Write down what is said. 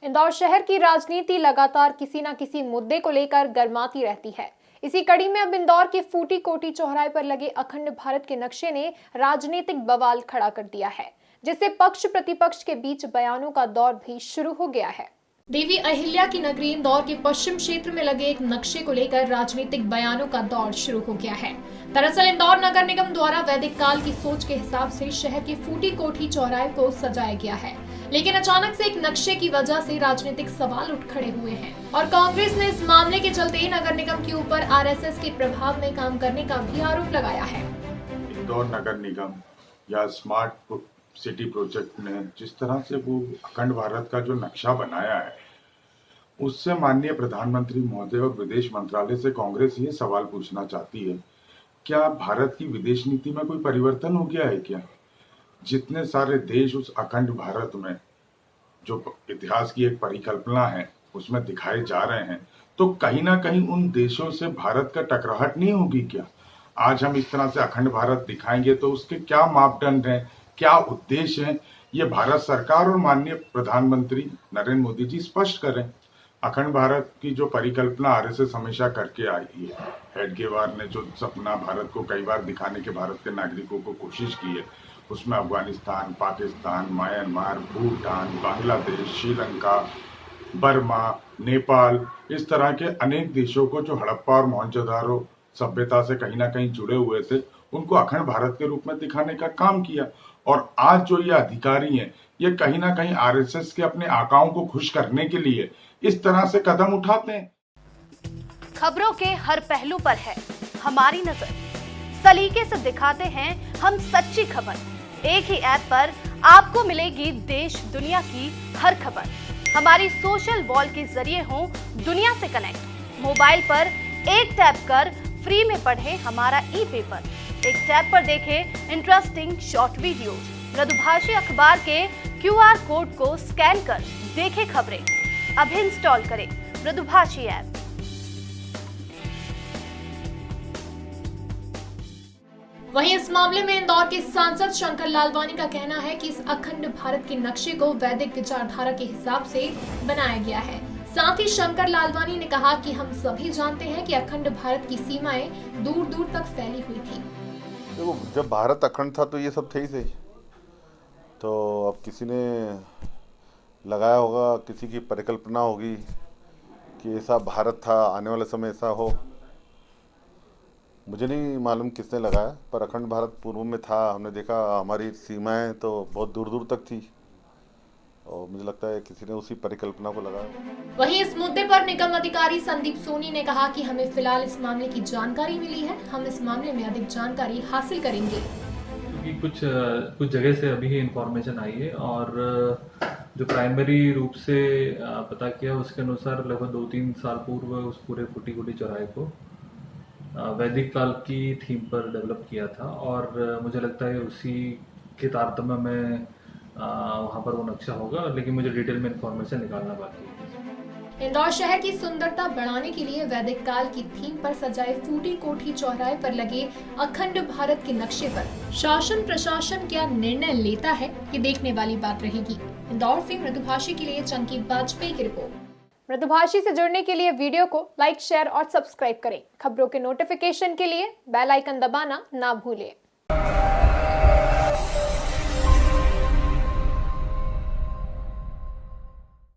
इंदौर शहर की राजनीति लगातार किसी न किसी मुद्दे को लेकर गर्माती रहती है। इसी कड़ी में अब इंदौर के फूटी कोठी चौराहे पर लगे अखंड भारत के नक्शे ने राजनीतिक बवाल खड़ा कर दिया है, जिससे पक्ष प्रतिपक्ष के बीच बयानों का दौर भी शुरू हो गया है। देवी अहिल्या की नगरी इंदौर के पश्चिम क्षेत्र में लगे एक नक्शे को लेकर राजनीतिक बयानों का दौर शुरू हो गया है। दरअसल इंदौर नगर निगम द्वारा वैदिक काल की सोच के हिसाब से शहर की फूटी कोठी चौराहे को सजाया गया है, लेकिन अचानक से एक नक्शे की वजह से राजनीतिक सवाल उठ खड़े हुए हैं और कांग्रेस ने इस मामले के चलते नगर निगम के ऊपर आरएसएस के प्रभाव में काम करने का भी आरोप लगाया है। इंदौर नगर निगम या स्मार्ट सिटी प्रोजेक्ट ने जिस तरह से वो अखंड भारत का जो नक्शा बनाया है, उससे माननीय प्रधानमंत्री महोदय और विदेश मंत्रालय से कांग्रेस ये सवाल पूछना चाहती है, क्या भारत की विदेश नीति में कोई परिवर्तन हो गया है क्या? जितने सारे देश उस अखंड भारत में जो इतिहास की एक परिकल्पना है उसमें दिखाए जा रहे हैं, तो कहीं ना कहीं उन देशों से भारत का टकराहट नहीं होगी क्या? आज हम इस तरह से अखंड भारत दिखाएंगे तो उसके क्या मापदंड हैं, क्या उद्देश्य हैं, ये भारत सरकार और माननीय प्रधानमंत्री नरेंद्र मोदी जी स्पष्ट करें। अखंड भारत की जो परिकल्पना आरएसएस हमेशा करके आई है, हेडगेवार ने जो सपना भारत को कई बार दिखाने के भारत के नागरिकों को कोशिश की है, उसमें अफगानिस्तान, पाकिस्तान, म्यांमार, भूटान, बांग्लादेश, श्रीलंका, बर्मा, नेपाल, इस तरह के अनेक देशों को जो हड़प्पा और मोहनजोदारो सभ्यता से कहीं ना कहीं जुड़े हुए थे, उनको अखंड भारत के रूप में दिखाने का काम किया। और आज जो ये अधिकारी हैं, ये कहीं ना कहीं आरएसएस के अपने आकाओं को खुश करने के लिए इस तरह से कदम उठाते हैं। खबरों के हर पहलू पर है हमारी नजर, सलीके से दिखाते हैं हम सच्ची खबर। एक ही ऐप पर आपको मिलेगी देश दुनिया की हर खबर। हमारी सोशल वॉल के जरिए हो दुनिया से कनेक्ट। मोबाइल पर एक टैप कर फ्री में पढ़ें हमारा ई पेपर। एक टैप पर देखें इंटरेस्टिंग शॉर्ट वीडियो। मृदुभाषी अखबार के क्यूआर कोड को स्कैन कर देखें खबरें। अभी इंस्टॉल करें मृदुभाषी ऐप। वहीं इस मामले में इंदौर के सांसद शंकर लालवानी का कहना है कि इस अखंड भारत के नक्शे को वैदिक विचारधारा के हिसाब से बनाया गया है। साथ ही शंकर लालवानी ने कहा कि हम सभी जानते हैं कि अखंड भारत की सीमाएं दूर दूर तक फैली हुई थी। देखो, जब भारत अखंड था तो ये सब थे ही सही। तो अब किसी ने लगाया होगा, किसी की परिकल्पना होगी कि ऐसा भारत था, आने वाले समय ऐसा हो। मुझे नहीं मालूम किसने लगाया, पर अखंड भारत पूर्व में था। हमने देखा हमारी सीमाएं तो बहुत दूर दूर तक थी और मुझे लगता है किसी ने उसी परिकल्पना को लगाया। वहीं इस मुद्दे पर निगम अधिकारी संदीप सोनी ने कहा कि हमें फिलहाल इस मामले की जानकारी मिली है, हम इस मामले में अधिक जानकारी हासिल करेंगे। क्योंकि कुछ जगह से अभी ही इंफॉर्मेशन आई है और जो प्राइमरी रूप से पता किया उसके अनुसार लगभग 2-3 साल पूर्व उस पूरे फूटी कोठी चौराहे को वैदिक काल की थीम पर डेवलप किया था और मुझे लगता है उसी के तारतम्य में वहाँ पर वो नक्शा होगा, लेकिन मुझे डिटेल में इंफॉर्मेशन निकालना बाकी है। इंदौर शहर की सुंदरता बढ़ाने के लिए वैदिक काल की थीम पर सजाए फूटी कोठी चौराहे पर लगे अखंड भारत के नक्शे पर शासन प्रशासन क्या निर्णय लेता है, ये देखने वाली बात रहेगी। इंदौर से मृदुभाषी के लिए चंकी वाजपेयी की रिपोर्ट। मृदुभाषी से जुड़ने के लिए वीडियो को लाइक, शेयर और सब्सक्राइब करें। खबरों के नोटिफिकेशन के लिए बेल आइकन दबाना ना भूलें।